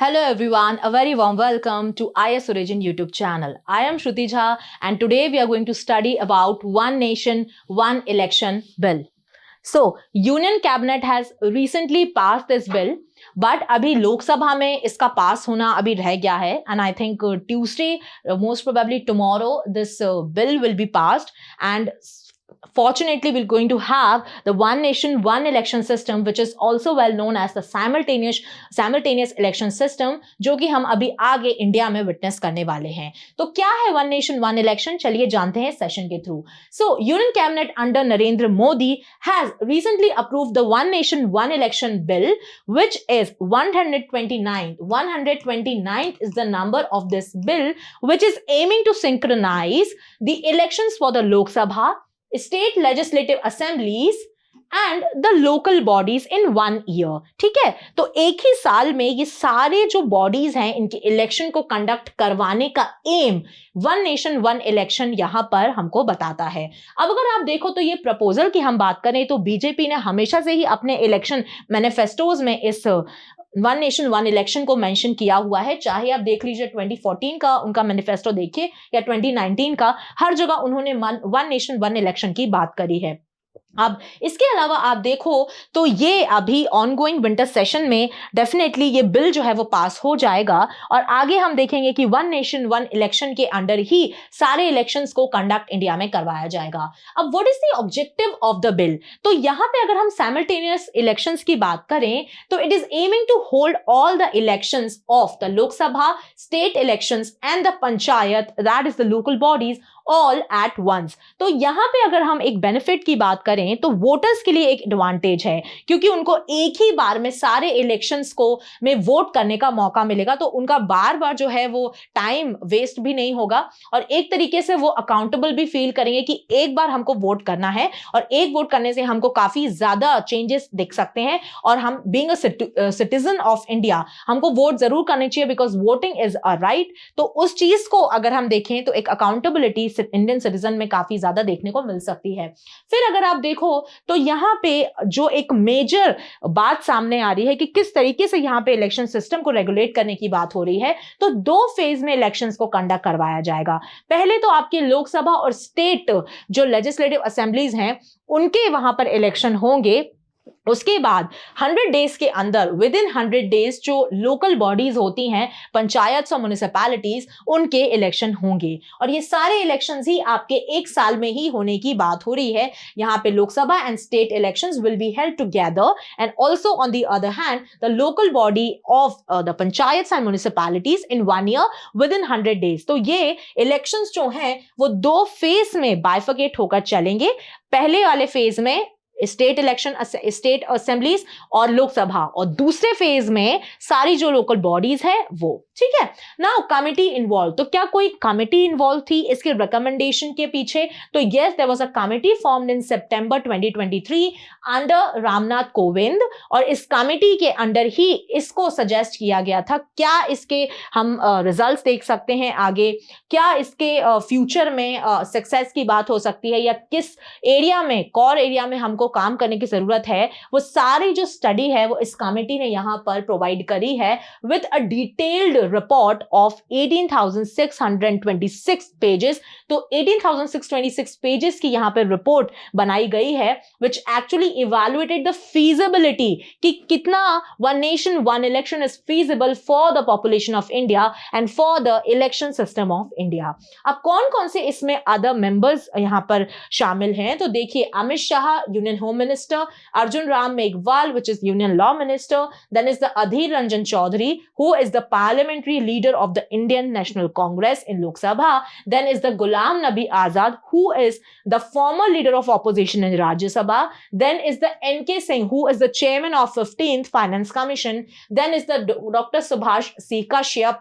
Hello everyone, a very warm welcome to IS Origin YouTube channel. I am Shruti Jha and today we are going to study about One Nation, One Election bill. So, Union Cabinet has recently passed this bill, but अभी लोकसभा में इसका पास होना अभी रह गया है and I think Tuesday, most probably tomorrow, this bill will be passed and fortunately we're going to have the one nation one election system which is also well known as the simultaneous election system जो कि हम अभी आगे India में witness करने वाले हैं। तो क्या है वन नेशन वन इलेक्शन, चलिए जानते हैं सेशन के through. So union cabinet under Narendra Modi has recently approved the one nation one election bill which is 129th is the number of this bill which is aiming to synchronize the elections for the Lok Sabha, state legislative assemblies and the local bodies in 1 year। ठीक है, तो एक ही साल में ये सारे जो bodies हैं इनके इलेक्शन को कंडक्ट करवाने का aim one nation one election यहां पर हमको बताता है। अब अगर आप देखो तो ये प्रपोजल की हम बात करें तो बीजेपी ने हमेशा से ही अपने इलेक्शन मैनिफेस्टोज में इस वन नेशन वन इलेक्शन को मेंशन किया हुआ है। चाहे आप देख लीजिए 2014 का उनका मैनिफेस्टो देखिए या 2019 का, हर जगह उन्होंने वन नेशन वन इलेक्शन की बात करी है। अब इसके अलावा आप देखो तो ये अभी ऑनगोइंग विंटर सेशन में डेफिनेटली ये बिल जो है वो पास हो जाएगा और आगे हम देखेंगे कि वन नेशन वन इलेक्शन के अंडर ही सारे इलेक्शंस को कंडक्ट इंडिया में करवाया जाएगा। अब what is the objective of the bill? तो यहां पे अगर हम साइमल्टेनियस इलेक्शंस की बात करें तो it is aiming to hold all the elections of the Lok Sabha, state elections and the panchayat, that is the local bodies, all at once. तो यहां पे अगर हम एक बेनिफिट की बात करें तो वोटर्स के लिए एक एडवांटेज है क्योंकि उनको एक ही बार में सारे इलेक्शंस को में वोट करने का मौका मिलेगा, तो उनका बार बार जो है वो टाइम वेस्ट भी नहीं होगा और एक तरीके से वो अकाउंटेबल भी फील करेंगे कि एक बार हमको वोट करना है और एक वोट करने से हमको काफी ज्यादा चेंजेस दिख सकते हैं और हम being a citizen of India हमको वोट जरूर करनी चाहिए because voting is a right. तो उस चीज को अगर हम देखें तो एक अकाउंटेबिलिटी इंडियन सिटीजन में काफी ज्यादा देखने को मिल सकती है। फिर अगर आप देखो तो यहां पे जो एक मेजर बात सामने आ रही है कि किस तरीके से यहां पे इलेक्शन सिस्टम को रेगुलेट करने की बात हो रही है, तो 2 फेज में इलेक्शंस को कंडक्ट करवाया जाएगा। पहले तो आपके लोकसभा और स्टेट जो लेजिस्लेटिव असेंबलीज हैं उनके वहां पर इलेक्शन होंगे। उसके बाद 100 डेज के अंदर, विद इन 100 डेज जो लोकल बॉडीज होती हैं, पंचायत और म्युनिसिपैलिटीज, उनके इलेक्शन होंगे और ये सारे इलेक्शंस ही आपके एक साल में ही होने की बात हो रही है। यहां पे Lok Sabha and state elections will be held together and also on the other hand the local body of the panchayat and municipalities in 1 year with in 100 days. तो ये इलेक्शंस जो हैं वो 2 फेज में बाइफर्केट होकर चलेंगे। पहले वाले फेज में स्टेट इलेक्शन, स्टेट असेंबलीज और लोकसभा, और दूसरे फेज में सारी जो लोकल बॉडीज है वो। ठीक है, नाउ कमिटी इन्वॉल्व, तो क्या कोई कमिटी इन्वॉल्व थी इसके रिकमेंडेशन के पीछे? तो yes, there was a committee formed in September 2023 under Ramnath Kovind और इस कमिटी के अंडर ही इसको सजेस्ट किया गया था। क्या इसके हम रिजल्ट्स देख सकते हैं आगे, क्या इसके फ्यूचर में सक्सेस की बात हो सकती है या किस एरिया में, कोर एरिया में हमको काम करने की जरूरत है, वो सारी जो स्टडी है वो इस कमेटी ने यहां पर प्रोवाइड करी है with a detailed report of 18,626 pages. तो 18,626 पेजेस की यहां पर रिपोर्ट बनाई गई है which actually evaluated the feasibility कि कितना one nation one election is feasible for the population of India and for the election system of India. अब कौन कौन से इसमें अदर मेंबर्स यहां पर शामिल हैं? तो देखिए, Amit Shah union home minister, Arjun Ram Meghwal, which is Union Law Minister, then is the Adhir Ranjan Chaudhary, who is the parliamentary leader of the Indian National Congress in Lok Sabha, then is the Ghulam Nabi Azad, who is the former leader of opposition in Rajya Sabha, then is the N.K. Singh, who is the chairman of 15th Finance Commission, then is the Dr. Subhash C. Kashyap,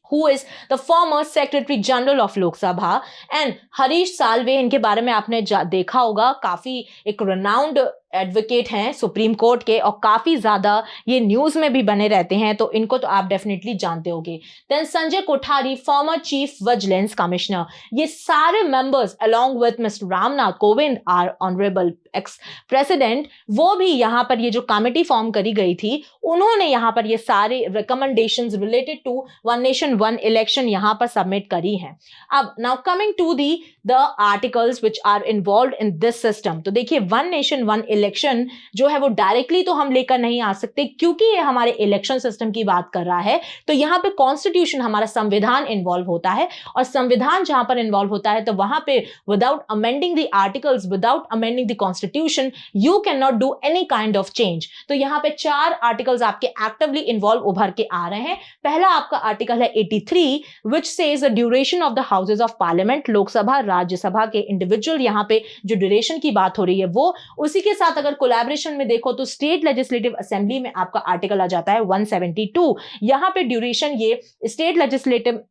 who is the former Secretary General of Lok Sabha, and Harish Salve, इनके बारे में आपने देखा होगा, काफी एक renowned advocate हैं supreme court के और काफी ज्यादा ये न्यूज में भी बने रहते हैं, तो इनको तो आप डेफिनेटली जानते होंगे। Then Sanjay Kothari, former chief vigilance commissioner. ये सारे members along with Mister Ramnath Kovind, are honourable ex president, वो भी यहाँ पर ये जो कमिटी फॉर्म करी गई थी, उन्होंने यहाँ पर ये सारे recommendations related to one nation one election यहाँ पर सबमिट करी हैं। अब now coming to the articles which are involved in this system. तो देखिए वन नेशन वन इलेक्शन जो है वो डायरेक्टली तो हम लेकर नहीं आ सकते, क्योंकि ये हमारे इलेक्शन सिस्टम की बात कर रहा है। तो यहाँ पे कॉन्स्टिट्यूशन, हमारा संविधान इन्वॉल्व होता है, और संविधान जहां पर इन्वॉल्व होता है तो वहां पे without amending the articles, without amending the constitution, you can not do any kind of change. तो यहाँ पे 4 आर्टिकल्स आपके एक्टिवली इन्वॉल्व उभर के आ रहे हैं। पहला आपका आर्टिकल है 83 which says the duration of the houses of parliament, Lok Sabha Rajya Sabha के इंडिविजुअल यहाँ पे जो ड्यूरेशन की बात हो रही है वो। उसी के साथ अगर कोलैबोरेशन में देखो तो स्टेट लेजिस्लेटिव असेंबली में आपका आर्टिकल आ जाता है 172। यहाँ पे ड्यूरेशन ये स्टेट लेजिस्लेटिव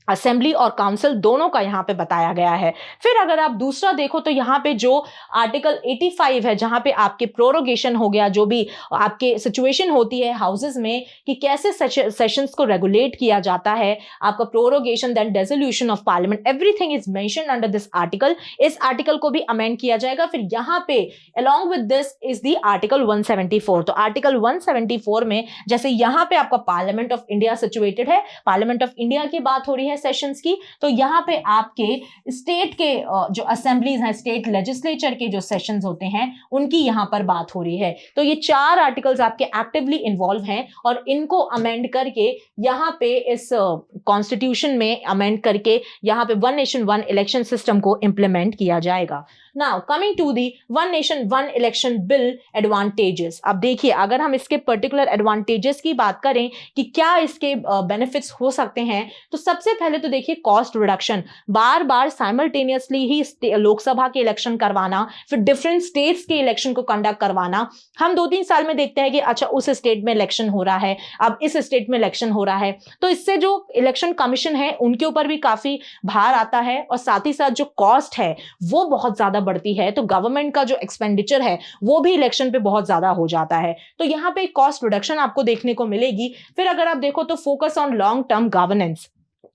असेंबली और काउंसिल दोनों का यहाँ पे बताया गया है। फिर अगर आप दूसरा देखो तो यहाँ पे जो आर्टिकल 85 है, जहां पे आपके प्रोरोगेशन हो गया, जो भी आपके सिचुएशन होती है हाउसेस में कि कैसे सेशंस को रेगुलेट किया जाता है, आपका prorogation, then dissolution of Parliament, everything is mentioned under this article. इस आर्टिकल को भी अमेंड किया जाएगा। फिर यहाँ पे along with this is the article 174। तो आर्टिकल 174 में जैसे यहाँ पे आपका पार्लियामेंट ऑफ इंडिया सिचुएटेड है, पार्लियामेंट ऑफ इंडिया की बात हो रही है सेशंस की, तो यहां पे आपके स्टेट के जो असेंबलीज हैं, स्टेट लेजिस्लेचर के जो सेशंस होते हैं, उनकी यहां पर बात हो रही है। तो ये 4 आर्टिकल्स आपके एक्टिवली इन्वॉल्व हैं और इनको अमेंड करके यहां पे इस कॉन्स्टिट्यूशन में अमेंड करके यहां पे one nation one election system को इंप्लीमेंट किया जाएगा। Now coming to the one nation one election bill advantages. अब देखिए अगर हम इसके पर्टिकुलर एडवांटेजेस की बात करें कि क्या इसके बेनिफिट्स हो सकते हैं, तो सबसे पहले तो देखिए कॉस्ट रिडक्शन। बार बार साइमल्टेनियसली ही लोकसभा के इलेक्शन करवाना, फिर डिफरेंट स्टेट्स के इलेक्शन को कंडक्ट करवाना, हम 2-3 साल में देखते हैं कि अच्छा उस स्टेट में इलेक्शन हो रहा है, अब इस स्टेट में इलेक्शन हो रहा है, तो इससे जो इलेक्शन कमीशन है उनके ऊपर भी काफी भार आता है और साथ ही साथ जो कॉस्ट है वो बहुत ज्यादा बढ़ती है। तो गवर्नमेंट का जो एक्सपेंडिचर है वो भी इलेक्शन पे बहुत ज्यादा हो जाता है। तो यहां पे कॉस्ट रिडक्शन आपको देखने को मिलेगी। फिर अगर आप देखो तो focus on long term governance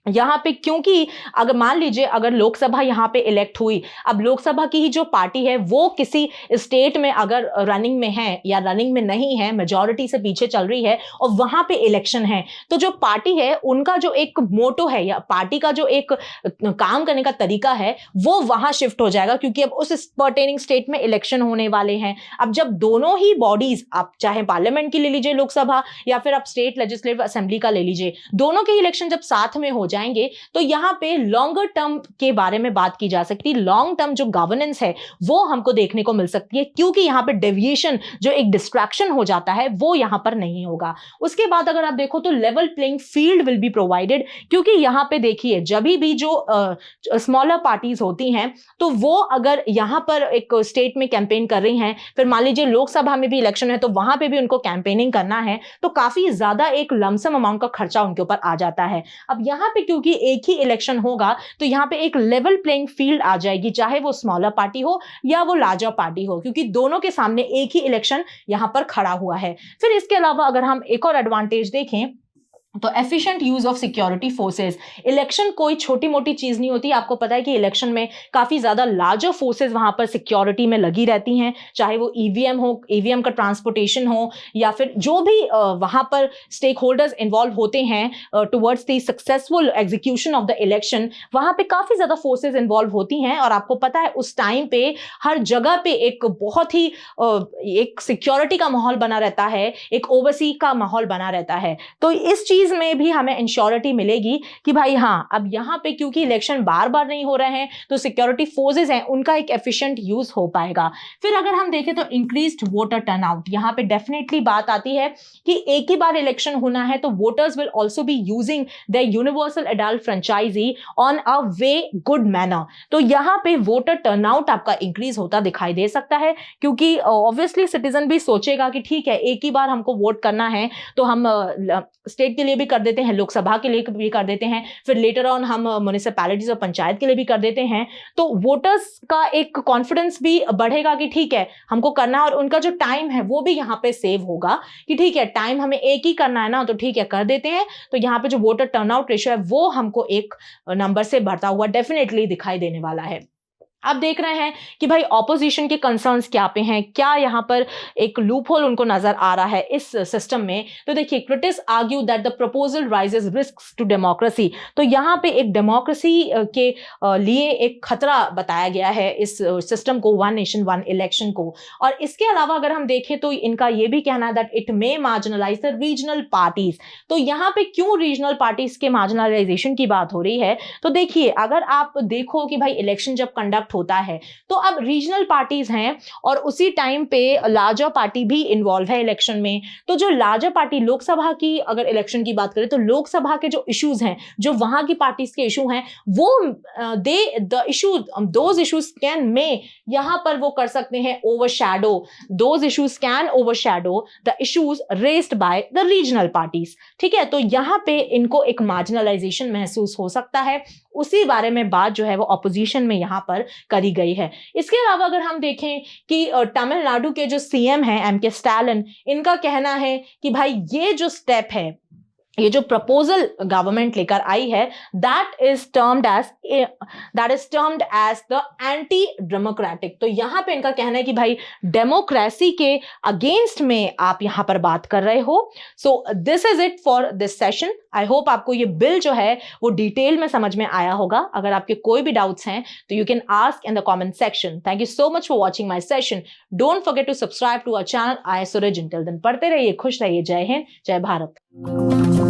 यहाँ पे, क्योंकि अगर मान लीजिए अगर लोकसभा यहाँ पे इलेक्ट हुई, अब लोकसभा की ही जो पार्टी है वो किसी स्टेट में अगर रनिंग में है या रनिंग में नहीं है, मेजॉरिटी से पीछे चल रही है और वहां पे इलेक्शन है, तो जो पार्टी है उनका जो एक मोटो है या पार्टी का जो एक काम करने का तरीका है वो वहां शिफ्ट हो जाएगा, क्योंकि अब उस पर्टेनिंग स्टेट में इलेक्शन होने वाले हैं। अब जब दोनों ही बॉडीज, आप चाहे पार्लियामेंट की ले लीजिए लोकसभा या फिर आप स्टेट लेजिस्लेटिव असेंबली का ले लीजिए, दोनों के इलेक्शन जब साथ में हो जाएंगे तो यहां पे लॉन्गर टर्म के बारे में बात की जा सकती है। लॉन्ग टर्म जो गवर्नेंस है वो हमको देखने को मिल सकती है, क्योंकि यहां पे डेविएशन जो एक डिस्ट्रैक्शन हो जाता है वो यहां पर नहीं होगा। उसके बाद अगर आप देखो तो level playing field will be provided, क्योंकि यहां पे देखिए जब भी जो स्मॉलर पार्टीज होती हैं तो वो अगर यहां पर एक स्टेट में कैंपेन कर रही हैं, फिर मान लीजिए लोकसभा में भी इलेक्शन है तो वहां पे भी उनको कैंपेनिंग करना है, तो काफी ज्यादा एक लमसम अमाउंट का खर्चा उनके ऊपर आ जाता है। अब यहां पे क्योंकि एक ही इलेक्शन होगा तो यहां पे एक लेवल प्लेइंग फील्ड आ जाएगी, चाहे वो स्मॉलर पार्टी हो या वो लार्जर पार्टी हो, क्योंकि दोनों के सामने एक ही इलेक्शन यहां पर खड़ा हुआ है। फिर इसके अलावा अगर हम एक और एडवांटेज देखें तो efficient use of security forces. Election कोई छोटी मोटी चीज नहीं होती, आपको पता है कि इलेक्शन में काफी ज्यादा लार्जर फोर्सेस वहां पर सिक्योरिटी में लगी रहती हैं, चाहे वो ईवीएम हो, ईवीएम का ट्रांसपोर्टेशन हो, या फिर जो भी वहां पर स्टेक होल्डर्स इन्वॉल्व होते हैं towards the successful execution of the election, वहां पे काफी ज्यादा फोर्सेस इन्वॉल्व होती हैं। और आपको पता है उस टाइम पे हर जगह पे एक बहुत ही एक सिक्योरिटी का माहौल बना रहता है, एक ओवरसी का माहौल बना रहता है। तो इस चीज में भी हमें इंश्योरिटी मिलेगी कि भाई हाँ, अब यहां पे क्योंकि इलेक्शन बार बार नहीं हो रहे हैं तो सिक्योरिटी फोर्सेस हैं उनका एक एफिशिएंट यूज हो पाएगा। फिर अगर हम देखें तो इंक्रीज्ड वोटर टर्नआउट, यहां पे डेफिनेटली बात आती है कि एक ही बार इलेक्शन होना है तो voters will also be using the universal adult franchise on a way good manner. तो यहां पे वोटर टर्नआउट आपका इंक्रीज होता दिखाई दे सकता है, क्योंकि ऑब्वियसली सिटीजन भी सोचेगा कि ठीक है एक ही बार हमको वोट करना है तो हम स्टेट के लिए लिए भी कर देते हैं, लोकसभा के लिए भी कर देते हैं, फिर लेटर ऑन हम म्युनिसिपैलिटीज और पंचायत के लिए भी कर देते हैं, तो वोटर्स का एक कॉन्फिडेंस भी बढ़ेगा कि ठीक है हमको करना है, और उनका जो टाइम है वो भी यहाँ पे सेव होगा कि ठीक है टाइम हमें एक ही करना है ना, तो ठीक है कर देते हैं। तो यहाँ पे जो वोटर टर्नआउट रेशियो है वो हमको एक नंबर से बढ़ता हुआ डेफिनेटली दिखाई देने वाला है। अब देख रहे हैं कि भाई ऑपोजिशन के कंसर्न्स क्या पे हैं, क्या यहाँ पर एक लूप होल उनको नजर आ रहा है इस सिस्टम में। तो देखिए, critics argue that the proposal raises risks to democracy. तो यहाँ पे एक डेमोक्रेसी के लिए एक खतरा बताया गया है इस सिस्टम को, वन नेशन वन इलेक्शन को। और इसके अलावा अगर हम देखें तो इनका ये भी कहना है that it may marginalise the regional parties. तो यहाँ पे क्यों रीजनल पार्टीज के मार्जिनलाइजेशन की बात हो रही है, तो देखिए अगर आप देखो कि भाई इलेक्शन जब कंडक्ट होता है तो अब रीजनल पार्टीज हैं और उसी टाइम पे लार्जर पार्टी भी इन्वॉल्व है इलेक्शन में। तो जो लार्जर पार्टी, लोकसभा की अगर इलेक्शन की बात करें तो लोकसभा के जो इश्यूज हैं, जो वहां की पार्टीज के इशू हैं, वो दोज इश्यूज कैन मे यहां पर वो कर सकते हैं overshadow, those issues can overshadow the issues raised by the regional parties. ठीक है, तो यहां पे इनको एक मार्जिनलाइजेशन महसूस हो सकता है, उसी बारे में बात जो है वो ऑपोजिशन में यहां पर करी गई है। इसके अलावा अगर हम देखें कि तमिलनाडु के जो सीएम हैं एम.के. स्टालिन, इनका कहना है कि भाई ये जो स्टेप है, ये जो प्रपोजल गवर्नमेंट लेकर आई है, that is termed as the anti democratic. तो यहां पे इनका कहना है कि भाई डेमोक्रेसी के अगेंस्ट में आप यहां पर बात कर रहे हो। So this is it for this session. I hope आपको ये बिल जो है वो डिटेल में समझ में आया होगा। अगर आपके कोई भी डाउट्स हैं तो you can ask in the comment section. Thank you so much for watching my session. Don't forget to subscribe to our channel IAS Origin। Till then पढ़ते रहिए, खुश रहिए। जय हिंद, जय भारत।